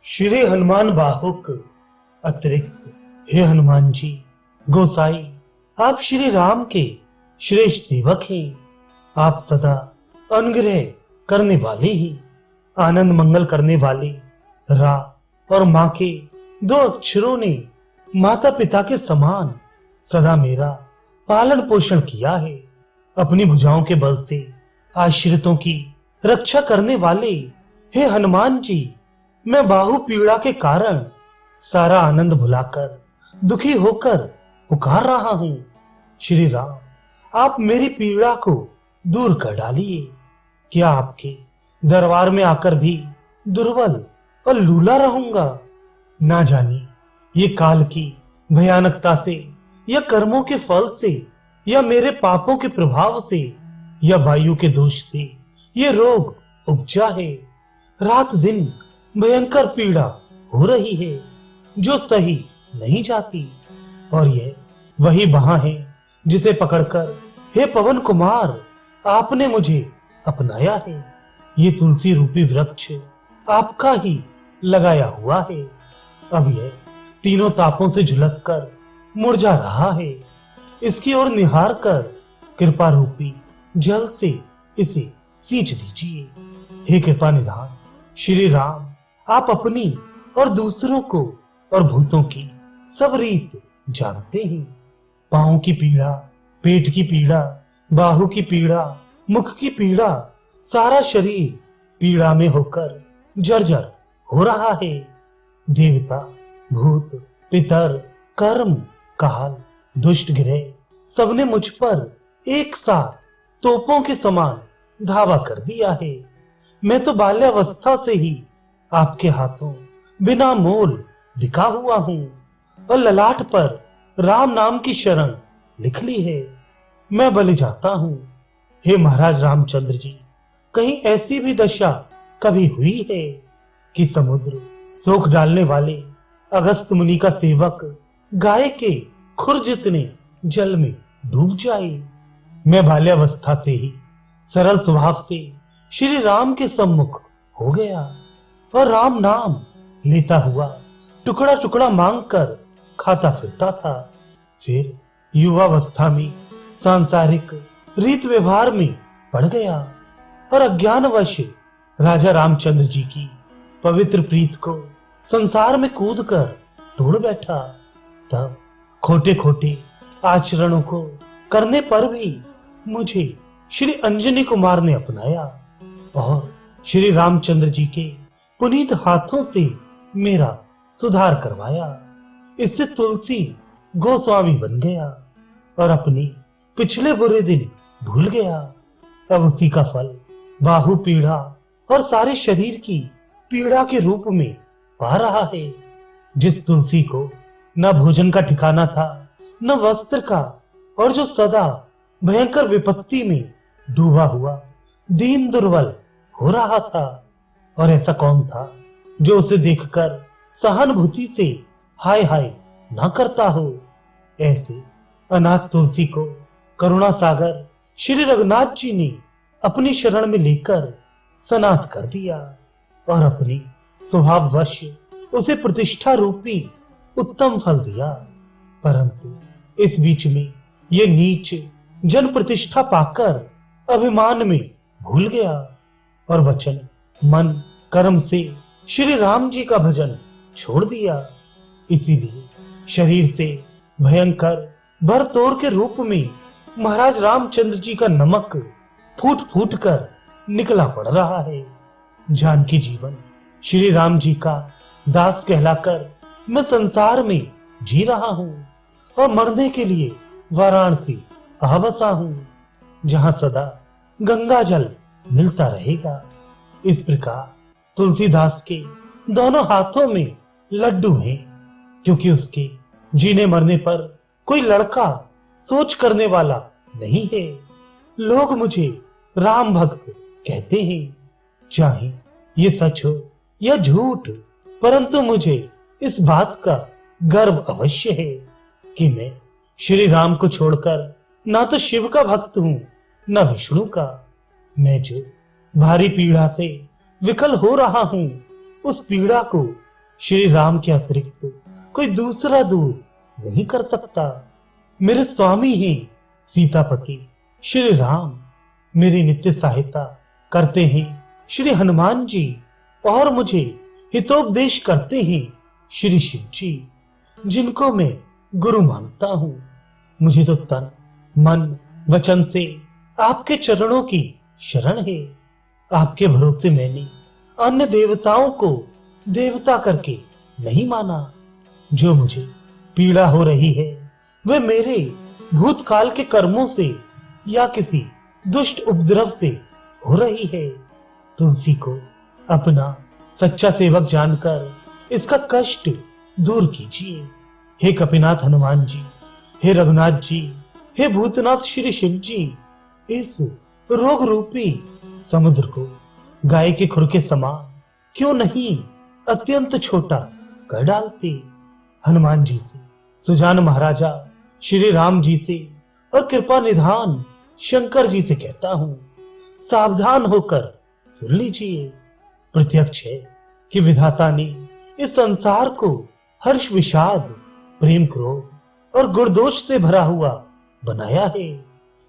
श्री हनुमान बाहुक अतिरिक्त। हे हनुमान जी, गोसाई, आप श्री राम के श्रेष्ठ सेवक हैं। आप सदा अनुग्रह करने वाले ही, आनंद मंगल करने वाले। रा और माँ के दो अक्षरों ने माता पिता के समान सदा मेरा पालन पोषण किया है। अपनी भुजाओं के बल से आश्रितों की रक्षा करने वाले हे हनुमान जी, मैं बाहु पीड़ा के कारण सारा आनंद भुलाकर दुखी होकर पुकार रहा हूं। श्री राम, आप मेरी पीड़ा को दूर कर डालिए। क्या आपके दरबार में आकर भी दुर्बल और लूला रहूंगा? ना जाने ये काल की भयानकता से या कर्मों के फल से या मेरे पापों के प्रभाव से या वायु के दोष से ये रोग उपजा है। रात दिन भयंकर पीड़ा हो रही है जो सही नहीं जाती, और यह वही बाह है जिसे पकड़कर हे पवन कुमार आपने मुझे अपनाया है। ये तुलसी रूपी वृक्ष आपका ही लगाया हुआ है। अब यह तीनों तापों से झुलसकर मुरझा रहा है। इसकी ओर निहार कर कृपा रूपी जल से इसे सींच दीजिए। हे कृपा निधान श्री राम, आप अपनी और दूसरों को और भूतों की सब रीत जानते हैं। पांव की पीड़ा, पेट की पीड़ा, बाहु की पीड़ा, मुख की पीड़ा, सारा शरीर पीड़ा में होकर जर्जर हो रहा है। देवता, भूत, पितर, कर्म, काल, दुष्ट ग्रह सबने मुझ पर एक साथ तोपों के समान धावा कर दिया है। मैं तो बाल्यावस्था से ही आपके हाथों बिना मोल बिका हुआ हूं और ललाट पर राम नाम की शरण लिख ली है। मैं बलि जाता हूं। हे महाराज रामचंद्र जी, कहीं ऐसी भी दशा कभी हुई है कि समुद्र सोख डालने वाले अगस्त मुनि का सेवक गाय के खुर जितने जल में डूब जाए? मैं बाल्यावस्था से ही सरल स्वभाव से श्री राम के सम्मुख हो गया और राम नाम लेता हुआ टुकड़ा टुकड़ा मांग कर खाता फिरता था। फिर युवावस्था में सांसारिक रीत व्यवहार में पड़ गया और अज्ञानवश राजा रामचंद्र जी की पवित्र प्रीत को संसार में कूद कर तोड़ बैठा। तब खोटे खोटे आचरणों को करने पर भी मुझे श्री अंजनी कुमार ने अपनाया और श्री रामचंद्र जी के पुनीत हाथों से मेरा सुधार करवाया। इससे तुलसी गोस्वामी बन गया और अपनी पिछले बुरे दिन भूल गया। अब उसी का फल बाहु पीड़ा और सारे शरीर की पीड़ा के रूप में पा रहा है। जिस तुलसी को न भोजन का ठिकाना था न वस्त्र का, और जो सदा भयंकर विपत्ति में डूबा हुआ दीन दुर्बल हो रहा था, और ऐसा कौन था जो उसे देखकर सहानुभूति से हाय हाय ना करता हो? ऐसे अनाथ तुलसी को करुणा सागर श्री रघुनाथ जी ने अपनी शरण में लेकर सनाथ कर दिया और अपनी स्वभाववश उसे प्रतिष्ठा रूपी उत्तम फल दिया। परंतु इस बीच में ये नीच जन प्रतिष्ठा पाकर अभिमान में भूल गया और वचन, मन, कर्म से श्री राम जी का भजन छोड़ दिया। इसीलिए शरीर से भयंकर भरतोर के रूप में महाराज रामचंद्र जी का नमक फूट फूट कर निकला पड़ रहा है। जानकी जीवन श्री राम जी का दास कहलाकर मैं संसार में जी रहा हूं और मरने के लिए वाराणसी आ बसा हूं, जहां सदा गंगा जल मिलता रहेगा। इस प्रकार तुलसीदास के दोनों हाथों में लड्डू हैं, क्योंकि उसके जीने मरने पर कोई लड़का सोच करने वाला नहीं है। लोग मुझे राम भक्त कहते हैं, चाहे ये सच हो या झूठ, परंतु मुझे इस बात का गर्व अवश्य है कि मैं श्री राम को छोड़कर ना तो शिव का भक्त हूं न विष्णु का। मैं जो भारी पीड़ा से विकल हो रहा हूं, उस पीड़ा को श्री राम के अतिरिक्त कोई दूसरा दूर नहीं कर सकता। मेरे स्वामी हैं सीतापति श्री राम, मेरी नित्य सहायता करते हैं श्री हनुमान जी, और मुझे हितोपदेश करते हैं श्री शिव जी, जिनको मैं गुरु मानता हूं। मुझे तो तन मन वचन से आपके चरणों की शरण है। आपके भरोसे मैंने अन्य देवताओं को देवता करके नहीं माना। जो मुझे पीड़ा हो रही है वह मेरे भूतकाल के कर्मों से या किसी दुष्ट उपद्रव से हो रही है। तुलसी को अपना सच्चा सेवक जानकर इसका कष्ट दूर कीजिए। हे कपिनाथ हनुमान जी, हे रघुनाथ जी, हे भूतनाथ श्री शिव जी, इस रोग रूपी समुद्र को गाय के खुर के समान क्यों नहीं अत्यंत छोटा कर डालते। हनुमान जी से, सुजान महाराजा श्री राम जी से और कृपा निधान शंकर जी से कहता हूं, सावधान होकर सुन लीजिए। प्रत्यक्ष है कि विधाता ने इस संसार को हर्ष विषाद प्रेम क्रोध और गुणदोष से भरा हुआ बनाया है।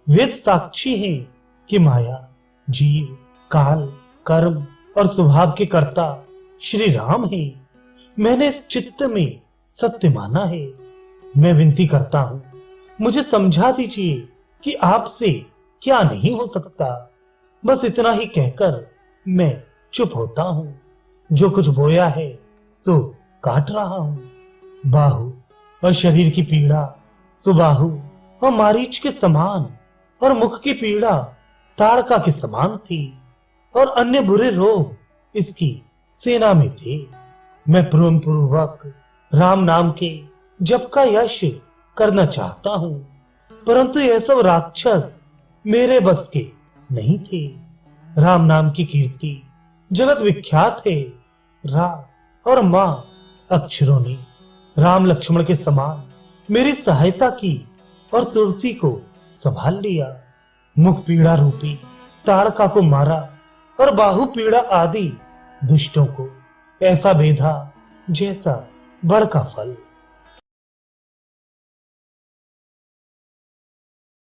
वेद साक्षी हैं कि माया जीव काल कर्म और स्वभाव के कर्ता श्री राम हैं। मैंने इस चित्त में सत्य माना है। मैं विनती करता हूं, मुझे समझा दीजिए कि आपसे क्या नहीं हो सकता। बस इतना ही कहकर मैं चुप होता हूं। जो कुछ बोया है सो काट रहा हूं। बाहु और शरीर की पीड़ा सुबाहु और मारीच के समान, और मुख की पीड़ा ताड़का के समान थी, और अन्य बुरे रोग इसकी सेना में थे। मैं प्रेम पूर्वक राम नाम के जप का यश करना चाहता हूं, परंतु यह सब राक्षस मेरे बस के नहीं थे। राम नाम की कीर्ति जगत विख्यात है। रा और मां अक्षरों ने राम लक्ष्मण के समान मेरी सहायता की और तुलसी को संभाल लिया। मुख पीड़ा रूपी ताड़का को मारा और बाहु पीड़ा आदि दुष्टों को ऐसा बेधा जैसा बड़ का फल।